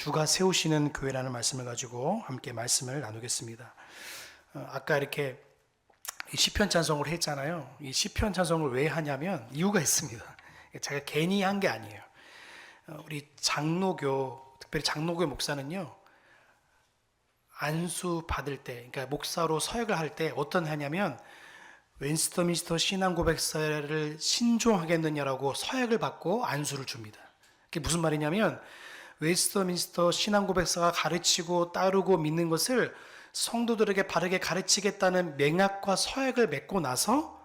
주가 세우시는 교회라는 말씀을 가지고 함께 말씀을 나누겠습니다. 아까 이렇게 시편 찬송을 했잖아요. 이 시편 찬송을 왜 하냐면 이유가 있습니다. 제가 괜히 한 게 아니에요. 우리 장로교, 특별히 장로교 목사는요, 안수 받을 때, 그러니까 목사로 서역을 할 때 어떤 하냐면 웨스트민스터 신앙고백서를 신중하겠느냐라고 서약을 받고 안수를 줍니다. 그게 무슨 말이냐면 웨스트민스터 신앙고백서가 가르치고 따르고 믿는 것을 성도들에게 바르게 가르치겠다는 맹약과 서약을 맺고 나서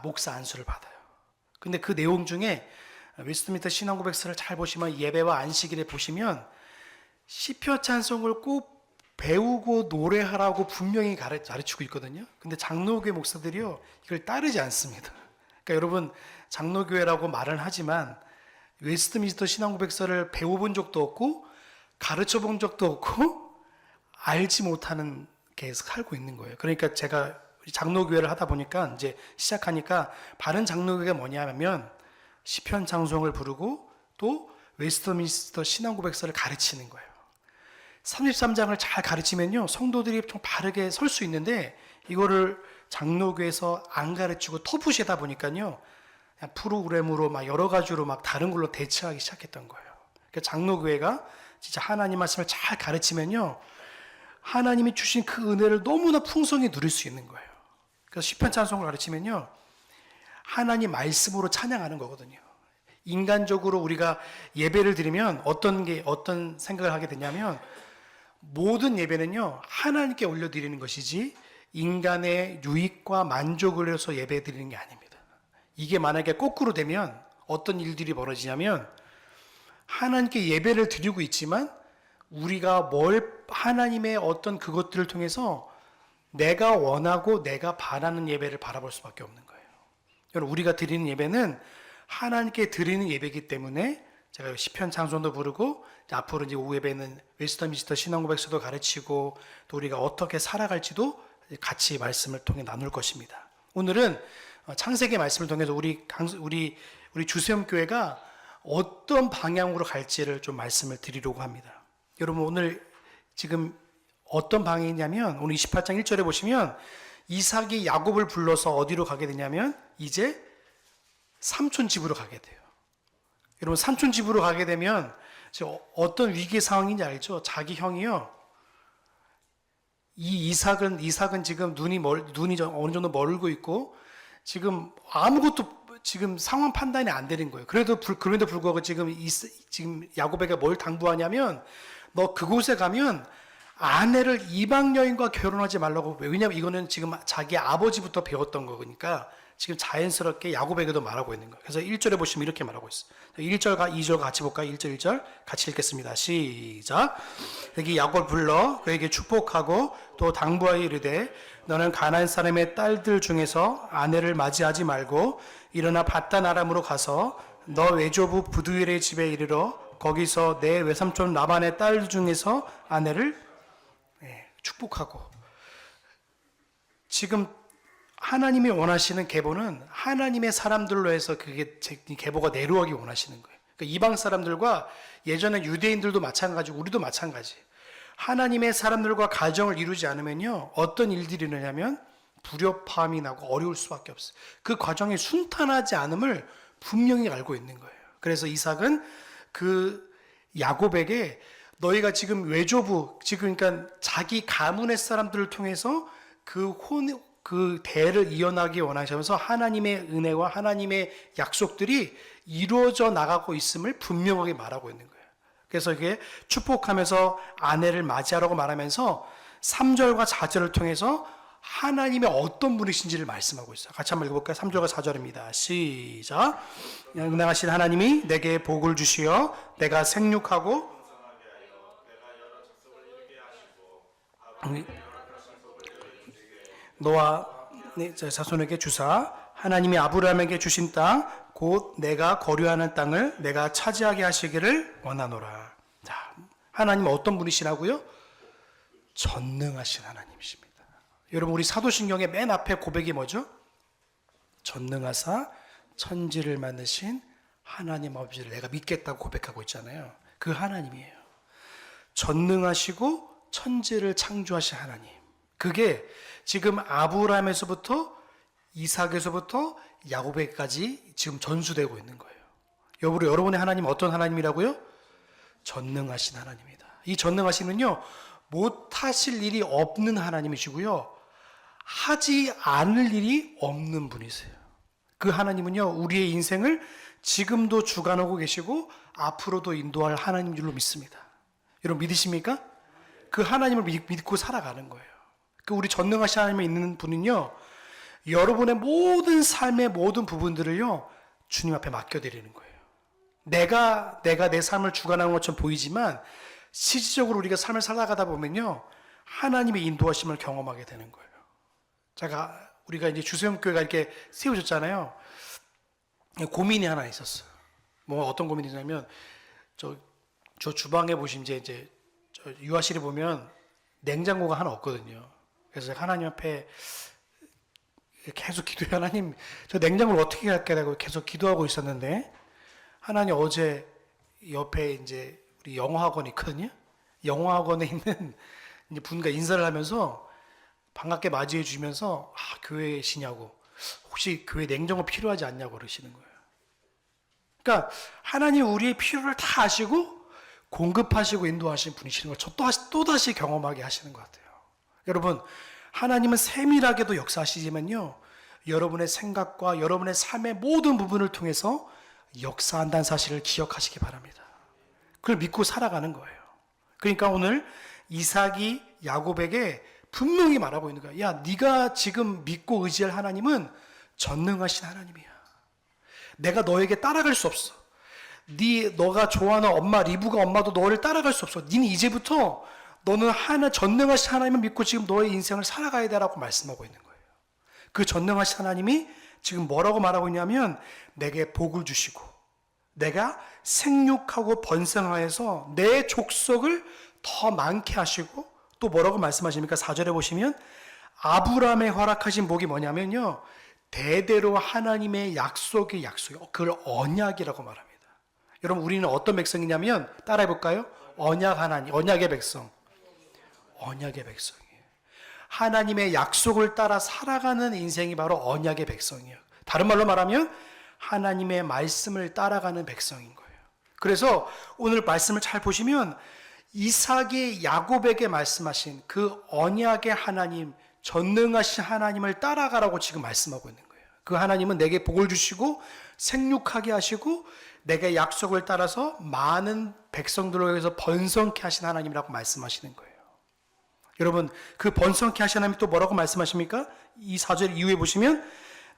목사 안수를 받아요. 근데 그 내용 중에 웨스트민스터 신앙고백서를 잘 보시면 예배와 안식일에 보시면 시편 찬송을 꼭 배우고 노래하라고 분명히 가르치고 있거든요. 근데 장로교회 목사들이요, 이걸 따르지 않습니다. 그러니까 여러분, 장로교회라고 말은 하지만 웨스트민스터 신앙고백서를 배워본 적도 없고 가르쳐 본 적도 없고 알지 못하는 게 살고 있는 거예요. 그러니까 제가 장로교회를 하다 보니까 이제 시작하니까 바른 장로교회가 뭐냐면 시편 찬송을 부르고 또 웨스트민스터 신앙고백서를 가르치는 거예요. 33장을 잘 가르치면요, 성도들이 좀 바르게 설 수 있는데 이거를 장로교에서 안 가르치고 터부시다 보니까요, 그냥 프로그램으로 막 여러 가지로 막 다른 걸로 대체하기 시작했던 거예요. 그러니까 장로교회가 진짜 하나님 말씀을 잘 가르치면요, 하나님이 주신 그 은혜를 너무나 풍성히 누릴 수 있는 거예요. 그래서 시편 찬송을 가르치면요, 하나님 말씀으로 찬양하는 거거든요. 인간적으로 우리가 예배를 드리면 어떤 생각을 하게 되냐면 모든 예배는요, 하나님께 올려드리는 것이지 인간의 유익과 만족을 위해서 예배 드리는 게 아닙니다. 이게 만약에 거꾸로 되면 어떤 일들이 벌어지냐면 하나님께 예배를 드리고 있지만 우리가 하나님의 어떤 그것들을 통해서 내가 원하고 내가 바라는 예배를 바라볼 수밖에 없는 거예요. 여러분, 우리가 드리는 예배는 하나님께 드리는 예배이기 때문에 제가 시편 찬송도 부르고 앞으로 이제 오후 예배는 웨스트민스터 신앙고백서도 가르치고 또 우리가 어떻게 살아갈지도 같이 말씀을 통해 나눌 것입니다. 오늘은 창세기 말씀을 통해서 우리 주세험 교회가 어떤 방향으로 갈지를 좀 말씀을 드리려고 합니다. 여러분, 오늘 지금 어떤 방향이냐면 오늘 28장 1절에 보시면 이삭이 야곱을 불러서 어디로 가게 되냐면 이제 삼촌 집으로 가게 돼요. 여러분, 삼촌 집으로 가게 되면 어떤 위기 상황인지 알죠? 자기 형이요, 이삭은 지금 눈이 어느 정도 멀고 있고 지금 아무것도 지금 상황 판단이 안 되는 거예요. 그럼에도 불구하고 지금 야곱에게 뭘 당부하냐면 너 그곳에 가면 아내를 이방 여인과 결혼하지 말라고. 왜냐하면 이거는 지금 자기 아버지부터 배웠던 거니까 지금 자연스럽게 야곱에게도 말하고 있는 거예요. 그래서 1절에 보시면 이렇게 말하고 있어요. 1절과 2절 같이 볼까요? 1절, 1절 같이 읽겠습니다. 시작. 여기 야곱을 불러 그에게 축복하고 또 당부하여 이르되 너는 가나안 사람의 딸들 중에서 아내를 맞이하지 말고 일어나 밧단 아람으로 가서 너 외조부 부두엘의 집에 이르러 거기서 내 외삼촌 라반의 딸 중에서 아내를 축복하고. 지금 하나님이 원하시는 계보는 하나님의 사람들로 해서 그게 계보가 내려오기 원하시는 거예요. 그러니까 이방 사람들과 예전에 유대인들도 마찬가지고 우리도 마찬가지. 하나님의 사람들과 가정을 이루지 않으면요, 어떤 일들이 일어나냐면 불협화음이 나고 어려울 수밖에 없어요. 그 과정이 순탄하지 않음을 분명히 알고 있는 거예요. 그래서 이삭은 그 야곱에게 너희가 지금 외조부, 지금 그러니까 자기 가문의 사람들을 통해서 그 대를 이어나기 원하시면서 하나님의 은혜와 하나님의 약속들이 이루어져 나가고 있음을 분명하게 말하고 있는 거예요. 그래서 이게 축복하면서 아내를 맞이하라고 말하면서 3절과 4절을 통해서 하나님의 어떤 분이신지를 말씀하고 있어요. 같이 한번 읽어볼까요? 3절과 4절입니다. 시작. 은행하신 하나님이 내게 복을 주시어 내가 생육하고 너와 네 자손에게 주사 하나님이 아브라함에게 주신 땅 곧 내가 거류하는 땅을 내가 차지하게 하시기를 원하노라. 자, 하나님은 어떤 분이시라고요? 전능하신 하나님이십니다. 여러분, 우리 사도신경의 맨 앞에 고백이 뭐죠? 전능하사 천지를 만드신 하나님 아버지를 내가 믿겠다고 고백하고 있잖아요. 그 하나님이에요. 전능하시고 천지를 창조하신 하나님. 그게 지금 아브라함에서부터 이삭에서부터 야곱에까지 지금 전수되고 있는 거예요. 여러분의 하나님 어떤 하나님이라고요? 전능하신 하나님이다. 이 전능하시면요, 못하실 일이 없는 하나님이시고요, 하지 않을 일이 없는 분이세요. 그 하나님은요, 우리의 인생을 지금도 주관하고 계시고 앞으로도 인도할 하나님인 줄로 믿습니다. 여러분 믿으십니까? 그 하나님을 믿고 살아가는 거예요. 그 우리 전능하신 하나님에 있는 분은요, 여러분의 모든 삶의 모든 부분들을요, 주님 앞에 맡겨드리는 거예요. 내가 내 삶을 주관하는 것처럼 보이지만 실질적으로 우리가 삶을 살아가다 보면요, 하나님의 인도하심을 경험하게 되는 거예요. 우리가 이제 주세영교회가 이렇게 세워졌잖아요. 고민이 하나 있었어요. 뭐 어떤 고민이냐면, 저 주방에 보시면 이제 저 유아실에 보면 냉장고가 하나 없거든요. 그래서 하나님 앞에 계속 기도해. 하나님, 저 냉장고를 어떻게 할까 하고 계속 기도하고 있었는데, 하나님 어제 옆에 이제 우리 영어학원이 있거든요. 영어학원에 있는 이제 분과 인사를 하면서 반갑게 맞이해 주면서, 교회시냐고, 혹시 교회 냉장고 필요하지 않냐고 그러시는 거예요. 그러니까 하나님 우리의 필요를 다 아시고 공급하시고 인도하시는 분이시는 걸 또다시 경험하게 하시는 것 같아요. 여러분, 하나님은 세밀하게도 역사하시지만요, 여러분의 생각과 여러분의 삶의 모든 부분을 통해서 역사한다는 사실을 기억하시기 바랍니다. 그걸 믿고 살아가는 거예요. 그러니까 오늘 이삭이 야곱에게 분명히 말하고 있는 거야. 야, 네가 지금 믿고 의지할 하나님은 전능하신 하나님이야. 내가 너에게 따라갈 수 없어. 너가 좋아하는 엄마 리브가 엄마도 너를 따라갈 수 없어. 니는 이제부터 너는 전능하신 하나님을 믿고 지금 너의 인생을 살아가야 되라고 말씀하고 있는 거예요. 그 전능하신 하나님이 지금 뭐라고 말하고 있냐면, 내게 복을 주시고 내가 생육하고 번성하여서 내 족속을 더 많게 하시고, 또 뭐라고 말씀하십니까? 4절에 보시면 아브라함에 허락하신 복이 뭐냐면요, 대대로 하나님의 약속이 그걸 언약이라고 말합니다. 여러분, 우리는 어떤 백성이냐면, 따라해 볼까요? 언약 하나님, 언약의 백성. 언약의 백성이에요. 하나님의 약속을 따라 살아가는 인생이 바로 언약의 백성이에요. 다른 말로 말하면 하나님의 말씀을 따라가는 백성인 거예요. 그래서 오늘 말씀을 잘 보시면 이삭이 야곱에게 말씀하신 그 언약의 하나님, 전능하신 하나님을 따라가라고 지금 말씀하고 있는 거예요. 그 하나님은 내게 복을 주시고 생육하게 하시고 내게 약속을 따라서 많은 백성들을 위해서 번성케 하신 하나님이라고 말씀하시는 거예요. 여러분, 그 번성케 하신 하나님 또 뭐라고 말씀하십니까? 이 4절 이후에 보시면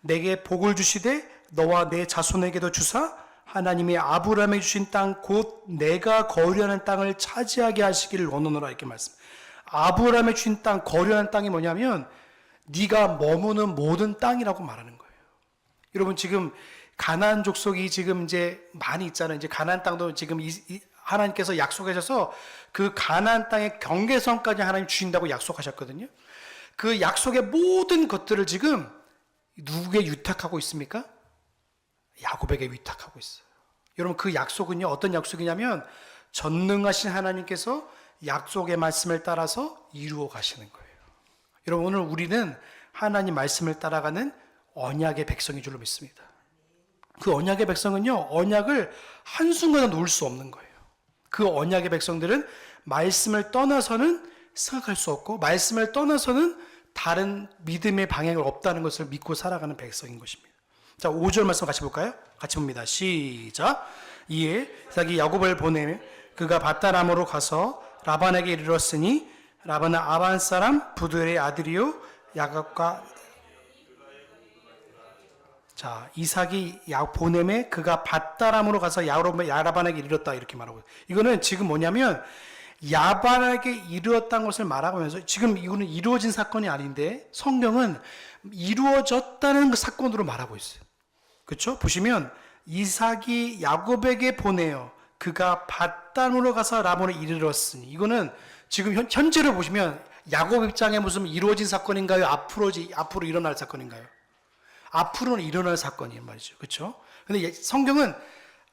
내게 복을 주시되 너와 내 자손에게도 주사 하나님이 아브라함에게 주신 땅 곧 내가 거류하는 땅을 차지하게 하시기를 원하노라, 이렇게 말씀. 아브라함에 주신 땅, 거류하는 땅이 뭐냐면 네가 머무는 모든 땅이라고 말하는 거예요. 여러분, 지금 가나안 족속이 지금 이제 많이 있잖아요. 이제 가나안 땅도 지금 하나님께서 약속하셔서 그 가나안 땅의 경계선까지 하나님 주신다고 약속하셨거든요. 그 약속의 모든 것들을 지금 누구에게 위탁하고 있습니까? 야곱에게 위탁하고 있어요. 여러분, 그 약속은요, 어떤 약속이냐면 전능하신 하나님께서 약속의 말씀을 따라서 이루어 가시는 거예요. 여러분, 오늘 우리는 하나님 말씀을 따라가는 언약의 백성인 줄로 믿습니다. 그 언약의 백성은요, 언약을 한순간에 놓을 수 없는 거예요. 그 언약의 백성들은 말씀을 떠나서는 생각할 수 없고 말씀을 떠나서는 다른 믿음의 방향이 없다는 것을 믿고 살아가는 백성인 것입니다. 자, 5절 말씀 같이 볼까요? 같이 봅니다. 시작. 이에 이삭이 야곱을 보내며 그가 밧다람으로 가서 라반에게 이르렀으니 라반은 아반 사람 부두엘의 아들이요 야곱과 이삭이 보내매 그가 밧다람으로 가서 야라반에게 이르렀다, 이렇게 말하고, 이거는 지금 뭐냐면 야반에게 이르렀다는 것을 말하면서 지금 이거는 이루어진 사건이 아닌데 성경은 이루어졌다는 그 사건으로 말하고 있어요. 그렇죠? 보시면 이삭이 야곱에게 보내어 그가 밧담으로 가서 라반에 이르렀으니, 이거는 지금 현재를 보시면 야곱 입장에 무슨 이루어진 사건인가요? 앞으로 일어날 사건인가요? 앞으로는 일어날 사건이란 말이죠. 그렇죠? 근데 성경은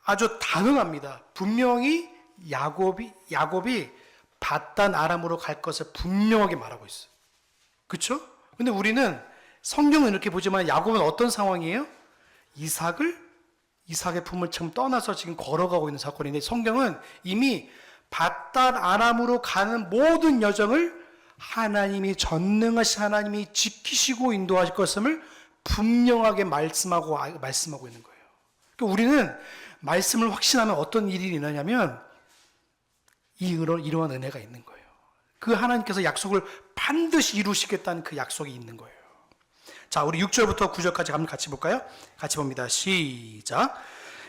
아주 단호합니다. 분명히 야곱이 밧단 아람으로 갈 것을 분명하게 말하고 있어요. 그렇죠? 근데 우리는 성경은 이렇게 보지만 야곱은 어떤 상황이에요? 이삭의 품을 지금 떠나서 지금 걸어가고 있는 사건인데, 성경은 이미 밧단 아람으로 가는 모든 여정을 하나님이, 전능하신 하나님이 지키시고 인도하실 것임을 분명하게 말씀하고 있는 거예요. 그러니까 우리는 말씀을 확신하면 어떤 일이 일어나냐면 이러한 은혜가 있는 거예요. 그 하나님께서 약속을 반드시 이루시겠다는 그 약속이 있는 거예요. 자, 우리 6절부터 9절까지 한번 같이 볼까요? 같이 봅니다. 시작.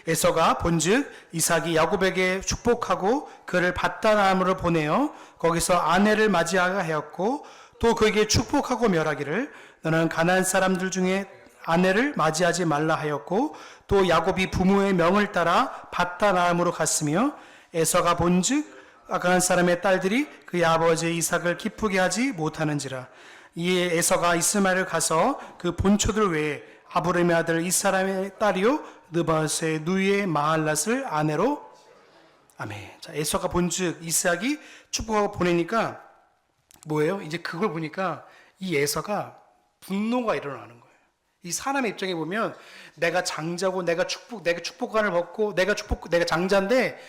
에서가 본즉 이삭이 야곱에게 축복하고 그를 밧단 아람으로 보내어 거기서 아내를 맞이하게 하였고, 또 그에게 축복하고 멸하기를 너는 가나안 사람들 중에 아내를 맞이하지 말라 하였고, 또 야곱이 부모의 명을 따라 밧단 아람으로 갔으며, 에서가 본즉 가나안 사람의 딸들이 그의 아버지 이삭을 기쁘게 하지 못하는지라. 이에 에서가 이스마엘을 가서 그 본초들 외에 아브라함의 아들 이 사람의 딸이요 느바스의 누이의 마할랏을 아내로. 아멘. 자, 에서가 본즉 이삭이 축복하고 보내니까 뭐예요? 이제 그걸 보니까 이 에서가 분노가 일어나는 거예요. 이 사람의 입장에 보면 내가 장자고 내가 축복관을 벗고 내가 장자인데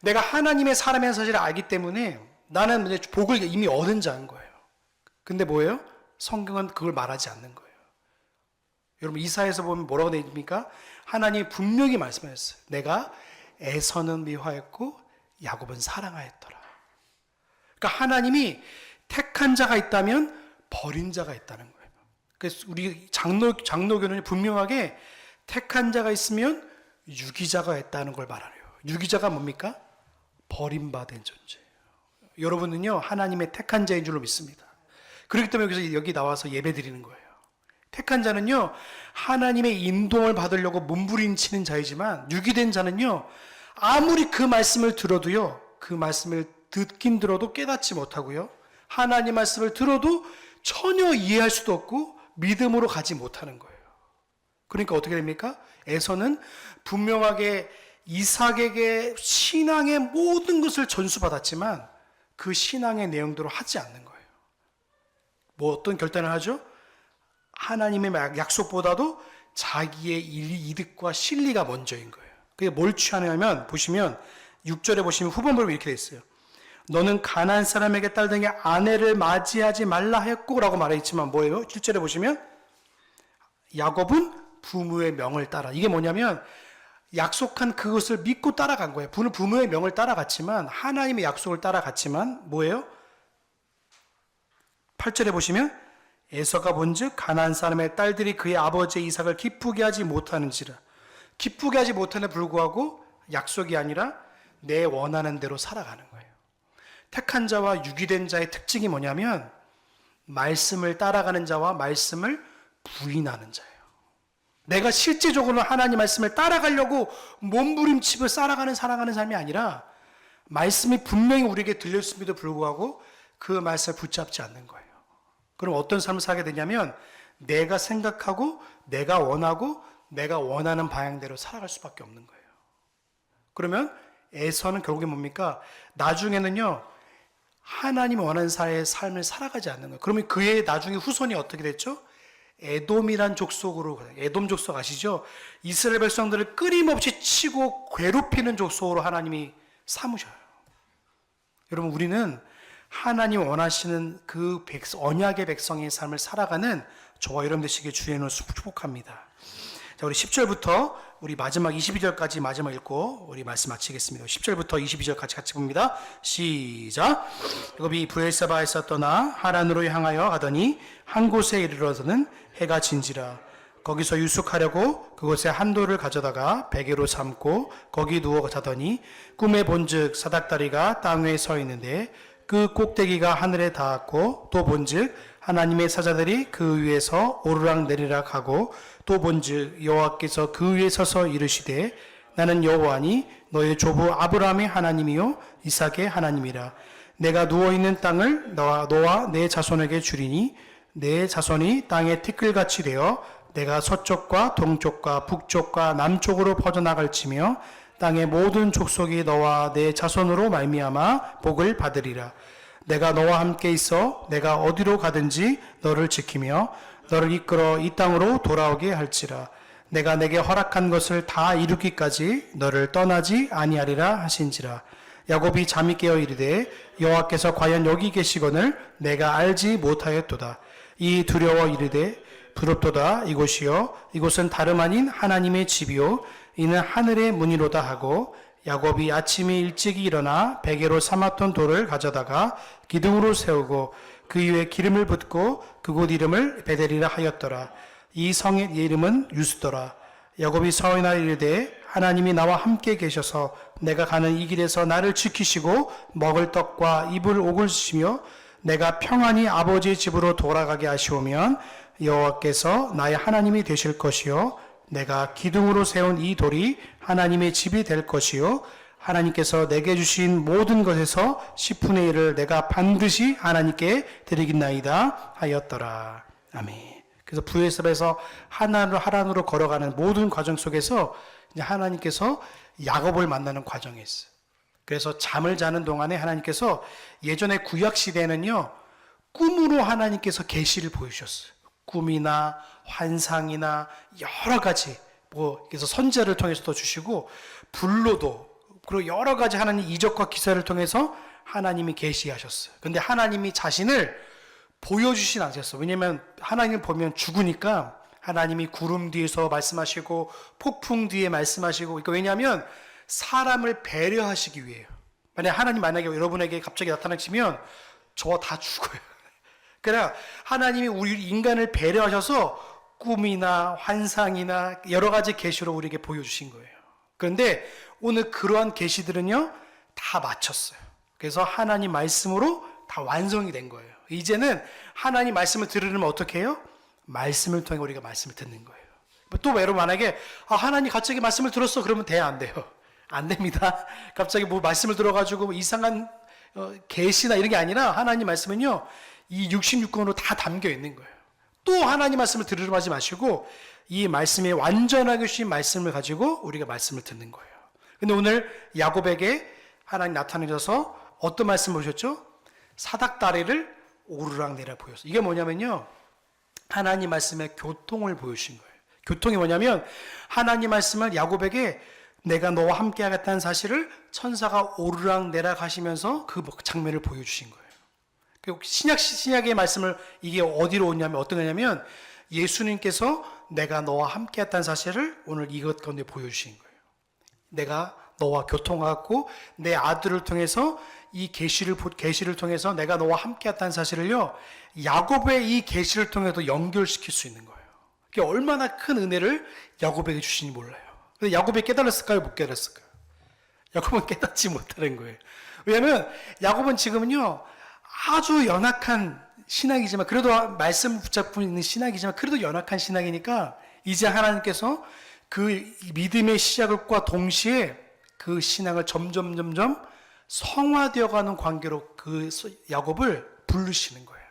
내가 하나님의 사람의 사실을 알기 때문에 나는 이제 복을 이미 얻은 자인 거예요. 근데 뭐예요? 성경은 그걸 말하지 않는 거예요. 여러분 이사야에서 보면 뭐라고 되어 있습니까? 하나님이 분명히 말씀하셨어요. 내가 에서는 미워하였고 야곱은 사랑하였더라. 그러니까 하나님이 택한 자가 있다면 버린 자가 있다는 거예요. 그래서 우리 장로교는 분명하게 택한 자가 있으면 유기자가 있다는 걸 말하네요. 유기자가 뭡니까? 버림받은 존재예요. 여러분은요 하나님의 택한 자인 줄로 믿습니다. 그렇기 때문에 여기 나와서 예배 드리는 거예요. 택한 자는요 하나님의 인도를 받으려고 몸부림치는 자이지만, 유기된 자는요 아무리 그 말씀을 들어도요, 그 말씀을 듣긴 들어도 깨닫지 못하고요, 하나님 말씀을 들어도 전혀 이해할 수도 없고 믿음으로 가지 못하는 거예요. 그러니까 어떻게 됩니까? 에서는 분명하게 이삭에게 신앙의 모든 것을 전수받았지만 그 신앙의 내용대로 하지 않는 거예요. 뭐 어떤 결단을 하죠? 하나님의 약속보다도 자기의 이득과 실리가 먼저인 거예요. 그게 뭘 취하냐면 보시면 6절에 보시면 후반부로 이렇게 되어 있어요. 너는 가나안 사람에게 딸 등의 아내를 맞이하지 말라 하였고 라고 말해 있지만 뭐예요? 7절에 보시면 야곱은 부모의 명을 따라. 이게 뭐냐면 약속한 그것을 믿고 따라간 거예요. 부모의 명을 따라갔지만, 하나님의 약속을 따라갔지만 뭐예요? 8절에 보시면 에서가 본즉 가나안 사람의 딸들이 그의 아버지 이삭을 기쁘게 하지 못하는지라. 기쁘게 하지 못하는 불구하고 약속이 아니라 내 원하는 대로 살아가는 거예요. 택한 자와 유기된 자의 특징이 뭐냐면 말씀을 따라가는 자와 말씀을 부인하는 자예요. 내가 실제적으로 하나님 말씀을 따라가려고 몸부림치고 살아가는 삶이 아니라 말씀이 분명히 우리에게 들렸음에도 불구하고 그 말씀을 붙잡지 않는 거예요. 그럼 어떤 삶을 살게 되냐면 내가 생각하고 내가 원하고 내가 원하는 방향대로 살아갈 수밖에 없는 거예요. 그러면 에서는 결국에 뭡니까? 나중에는요 하나님이 원하는 삶을 살아가지 않는 거예요. 그러면 그의 나중에 후손이 어떻게 됐죠? 에돔이란 족속으로, 에돔 족속 아시죠? 이스라엘 백성들을 끊임없이 치고 괴롭히는 족속으로 하나님이 삼으셔요. 여러분 우리는 하나님 원하시는 그 언약의 백성의 삶을 살아가는 저와 여러분 되시기를 주의 이름으로 축복합니다. 자, 우리 10절부터 우리 마지막 22절까지 마지막 읽고 우리 말씀 마치겠습니다. 10절부터 22절까지 같이 봅니다. 시작. 야곱이 브엘세바에서 떠나 하란으로 향하여 가더니 한 곳에 이르러서는 해가 진지라. 거기서 유숙하려고 그곳에 한 돌을 가져다가 베개로 삼고 거기 누워 자더니 꿈에 본즉 사닥다리가 땅 위에 서 있는데 그 꼭대기가 하늘에 닿았고, 또 본즉 하나님의 사자들이 그 위에서 오르락 내리락 하고, 또 본즉 여호와께서 그 위에 서서 이르시되 나는 여호와니 너의 조부 아브라함의 하나님이요 이삭의 하나님이라. 내가 누워있는 땅을 너와 내 자손에게 주리니 내 자손이 땅의 티끌같이 되어 내가 서쪽과 동쪽과 북쪽과 남쪽으로 퍼져나갈지며 땅의 모든 족속이 너와 내 자손으로 말미암아 복을 받으리라. 내가 너와 함께 있어 내가 어디로 가든지 너를 지키며 너를 이끌어 이 땅으로 돌아오게 할지라. 내가 내게 허락한 것을 다 이루기까지 너를 떠나지 아니하리라 하신지라. 야곱이 잠이 깨어 이르되 여호와께서 과연 여기 계시거늘 내가 알지 못하였도다. 이 두려워 이르되 부럽도다. 이곳이요 이곳은 다름 아닌 하나님의 집이요 이는 하늘의 문이로다 하고, 야곱이 아침에 일찍이 일어나 베개로 삼았던 돌을 가져다가 기둥으로 세우고 그 위에 기름을 붓고 그곳 이름을 베델이라 하였더라. 이 성의 이름은 유스더라. 야곱이 서원하여 이르되 하나님이 나와 함께 계셔서 내가 가는 이 길에서 나를 지키시고 먹을 떡과 입을 옥을 주시며 내가 평안히 아버지의 집으로 돌아가게 하시오면 여호와께서 나의 하나님이 되실 것이요 내가 기둥으로 세운 이 돌이 하나님의 집이 될 것이요 하나님께서 내게 주신 모든 것에서 10분의 1을 내가 반드시 하나님께 드리겠나이다 하였더라. 아멘. 그래서 부에서에서 하란으로 걸어가는 모든 과정 속에서 이제 하나님께서 야곱을 만나는 과정이 있어요. 그래서 잠을 자는 동안에 하나님께서 예전에 구약 시대에는요 꿈으로 하나님께서 계시를 보여주셨어요. 꿈이나 환상이나 여러 가지 그래서 선지자를 통해서도 주시고 불로도 그리고 여러 가지 하나님 이적과 기사를 통해서 하나님이 계시하셨어요. 근데 하나님이 자신을 보여주진 않으셨어요. 왜냐하면 하나님을 보면 죽으니까 하나님이 구름 뒤에서 말씀하시고 폭풍 뒤에 말씀하시고 그러니까 왜냐하면 사람을 배려하시기 위해요. 만약에 여러분에게 갑자기 나타나시면 저 다 죽어요. 그러나 하나님이 우리 인간을 배려하셔서 꿈이나 환상이나 여러 가지 계시로 우리에게 보여주신 거예요. 그런데 오늘 그러한 계시들은요 다 마쳤어요. 그래서 하나님 말씀으로 다 완성이 된 거예요. 이제는 하나님 말씀을 들으려면 어떻게 해요? 말씀을 통해 우리가 말씀을 듣는 거예요. 또 여러분 만약에 하나님 갑자기 말씀을 들었어 그러면 돼요? 안 돼요? 안 됩니다. 갑자기 뭐 말씀을 들어가지고 이상한 계시나 이런 게 아니라 하나님 말씀은요 이 66권으로 다 담겨 있는 거예요. 또 하나님 말씀을 들으려 하지 마시고 이 말씀에 완전하게 주신 말씀을 가지고 우리가 말씀을 듣는 거예요. 근데 오늘 야곱에게 하나님 나타내셔서 어떤 말씀 보셨죠? 사닥다리를 오르락내리락 보였어요. 이게 뭐냐면요 하나님 말씀의 교통을 보여주신 거예요. 교통이 뭐냐면 하나님 말씀을 야곱에게 내가 너와 함께 하겠다는 사실을 천사가 오르락내리락 하시면서 그 장면을 보여주신 거예요. 신약의 말씀을 이게 어디로 오냐면 어떤 거냐면 예수님께서 내가 너와 함께 했다는 사실을 오늘 이것 가운데 보여주신 거예요. 내가 너와 교통하고 내 아들을 통해서 이 계시를 통해서 내가 너와 함께 했다는 사실을요 야곱의 이 계시를 통해서 연결시킬 수 있는 거예요. 그게 얼마나 큰 은혜를 야곱에게 주시니 몰라요. 근데 야곱이 깨달았을까요? 못 깨달았을까요? 야곱은 깨닫지 못하는 거예요. 왜냐하면 야곱은 지금은요 아주 연약한 신학이지만 그래도 말씀 붙잡고 있는 신학이지만 그래도 연약한 신학이니까 이제 하나님께서 그 믿음의 시작과 동시에 그 신앙을 점점 성화되어가는 관계로 그 야곱을 부르시는 거예요.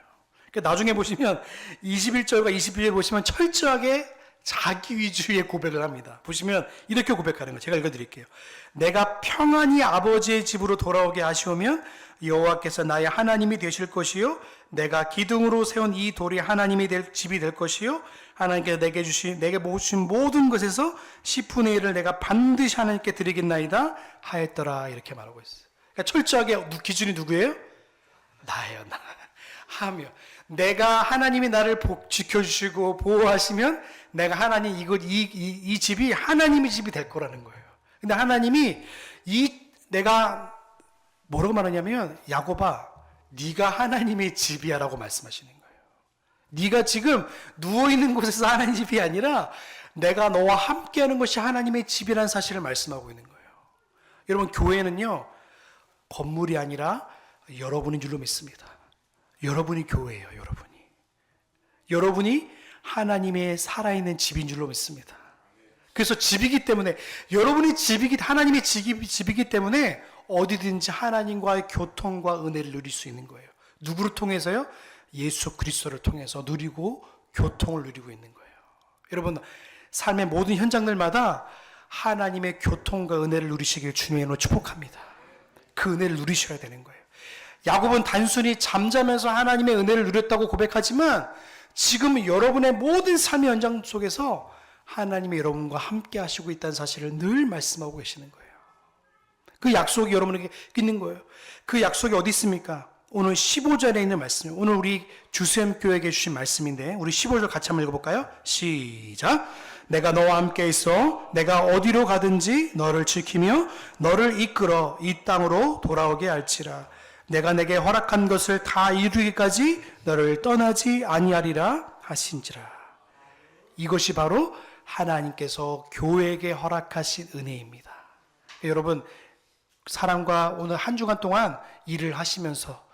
그러니까 나중에 보시면 21절과 22절 보시면 철저하게 자기 위주의 고백을 합니다. 보시면 이렇게 고백하는 거예요. 제가 읽어드릴게요. 내가 평안히 아버지의 집으로 돌아오게 하시오면 여호와께서 나의 하나님이 되실 것이요 내가 기둥으로 세운 이 돌이 하나님이 될 집이 될 것이요 하나님께서 내게 주신 모든 것에서 10분의 1을 내가 반드시 하나님께 드리겠나이다 하였더라 이렇게 말하고 있어요. 그러니까 철저하게 기준이 누구예요? 나예요. 나. 하며 내가 하나님이 나를 지켜주시고 보호하시면 내가 하나님 이 집이 하나님의 집이 될 거라는 거예요. 근데 하나님이 내가 뭐라고 말하냐면 야곱아 네가 하나님의 집이야 라고 말씀하시는 거예요. 네가 지금 누워있는 곳에서 하나님 집이 아니라 내가 너와 함께하는 것이 하나님의 집이라는 사실을 말씀하고 있는 거예요. 여러분 교회는요 건물이 아니라 여러분인 줄로 믿습니다. 여러분이 교회예요. 여러분이 하나님의 살아있는 집인 줄로 믿습니다. 그래서 집이기 때문에 여러분이 하나님의 집이기 때문에 어디든지 하나님과의 교통과 은혜를 누릴 수 있는 거예요. 누구를 통해서요? 예수 그리스도를 통해서 누리고 교통을 누리고 있는 거예요. 여러분 삶의 모든 현장들마다 하나님의 교통과 은혜를 누리시길 주님의 이름으로 축복합니다. 그 은혜를 누리셔야 되는 거예요. 야곱은 단순히 잠자면서 하나님의 은혜를 누렸다고 고백하지만 지금 여러분의 모든 삶의 현장 속에서 하나님이 여러분과 함께 하시고 있다는 사실을 늘 말씀하고 계시는 거예요. 그 약속이 여러분에게 있는 거예요. 그 약속이 어디 있습니까? 오늘 15절에 있는 말씀이에요. 오늘 우리 주수엠 교회에게 주신 말씀인데 우리 15절 같이 한번 읽어볼까요? 시작. 내가 너와 함께 있어 내가 어디로 가든지 너를 지키며 너를 이끌어 이 땅으로 돌아오게 할지라. 내가 내게 허락한 것을 다 이루기까지 너를 떠나지 아니하리라 하신지라. 이것이 바로 하나님께서 교회에게 허락하신 은혜입니다. 여러분, 사람과 오늘 한 주간 동안 일을 하시면서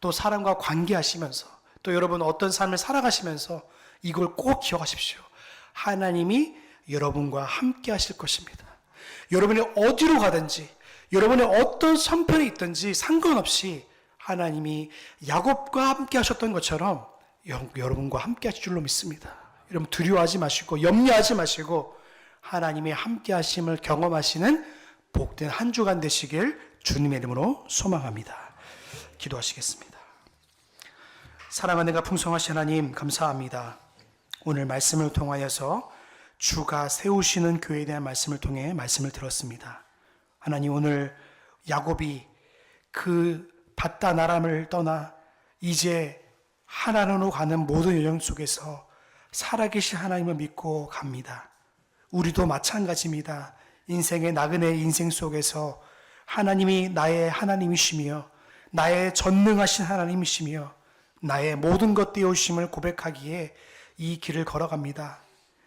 또 사람과 관계하시면서 또 여러분 어떤 삶을 살아가시면서 이걸 꼭 기억하십시오. 하나님이 여러분과 함께 하실 것입니다. 여러분이 어디로 가든지 여러분의 어떤 선편에 있든지 상관없이 하나님이 야곱과 함께 하셨던 것처럼 여러분과 함께 하실 줄로 믿습니다. 여러분 두려워하지 마시고 염려하지 마시고 하나님의 함께 하심을 경험하시는 복된 한 주간 되시길 주님의 이름으로 소망합니다. 기도하시겠습니다. 사랑하는 풍성하신 하나님 감사합니다. 오늘 말씀을 통하여서 주가 세우시는 교회에 대한 말씀을 통해 말씀을 들었습니다. 하나님, 오늘 야곱이 그 바다 나람을 떠나 이제 하나님으로 가는 모든 여정 속에서 살아계신 하나님을 믿고 갑니다. 우리도 마찬가지입니다. 인생의 나그네 인생 속에서 하나님이 나의 하나님이시며 나의 전능하신 하나님이시며 나의 모든 것 되어오심을 고백하기에 이 길을 걸어갑니다.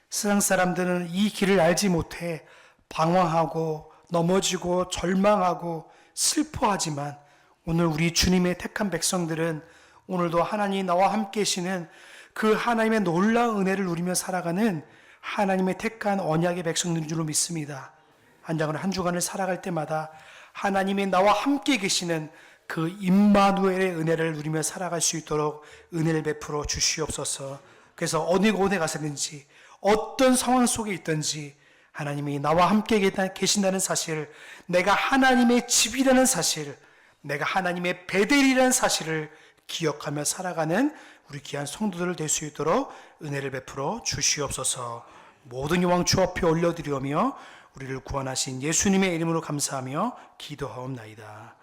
세상 사람들은 이 길을 알지 못해 방황하고 넘어지고 절망하고 슬퍼하지만 오늘 우리 주님의 택한 백성들은 오늘도 하나님 나와 함께 계시는 그 하나님의 놀라운 은혜를 누리며 살아가는 하나님의 택한 언약의 백성들인 줄로 믿습니다. 한 주간을 살아갈 때마다 하나님이 나와 함께 계시는 그 임마누엘의 은혜를 누리며 살아갈 수 있도록 은혜를 베풀어 주시옵소서. 그래서 어느 곳에 가서든지 어떤 상황 속에 있든지 하나님이 나와 함께 계신다는 사실, 내가 하나님의 집이라는 사실, 내가 하나님의 베델이라는 사실을 기억하며 살아가는 우리 귀한 성도들 될 수 있도록 은혜를 베풀어 주시옵소서. 모든 영광 주 앞에 올려드리오며 우리를 구원하신 예수님의 이름으로 감사하며 기도하옵나이다.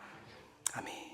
아멘.